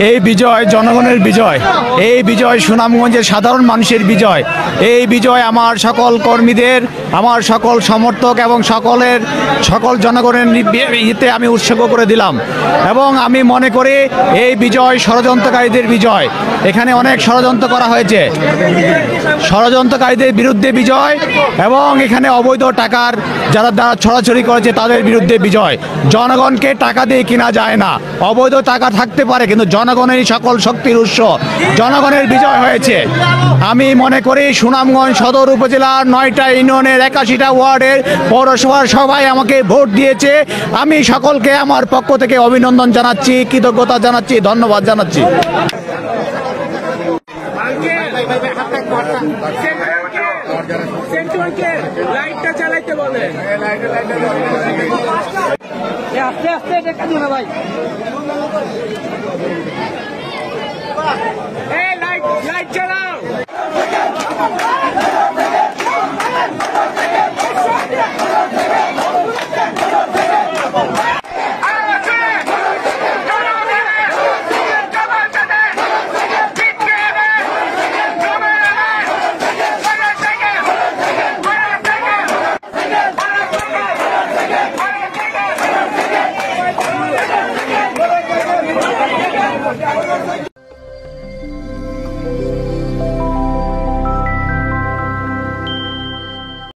এই বিজয় জনগণের বিজয়, এই বিজয় সুনামগঞ্জের সাধারণ মানুষের বিজয়। এই বিজয় আমার সকল কর্মীদের, আমার সকল সমর্থক এবং সকল জনগণের ইতে আমি উৎসর্গ করে দিলাম। এবং আমি মনে করি এই বিজয় ষড়যন্ত্রকারীদের বিজয়। এখানে অনেক ষড়যন্ত্র করা হয়েছে, ষড়যন্ত্রকারীদের বিরুদ্ধে বিজয় এবং এখানে অবৈধ টাকার যারা ছড়াছড়ি করেছে তাদের বিরুদ্ধে বিজয়। জনগণকে টাকা দিয়ে কেনা যায় না, অবৈধ টাকা থাকতে পারে কিন্তু জনগণেরই সকল শক্তির উৎস, জনগণের বিজয় হয়েছে। আমি মনে করি সুনামগঞ্জ সদর উপজেলার 9টা ইউনিয়নের 81টা ওয়ার্ডের পৌরসভার সবাই আমাকে ভোট দিয়েছে। আমি সকলকে আমার পক্ষ থেকে অভিনন্দন জানাচ্ছি, কৃতজ্ঞতা জানাচ্ছি, ধন্যবাদ জানাচ্ছি। লাইটটা চালাইতে বলে আস্তে আস্তে দেখা দিও না ভাই। লাইট চালাও।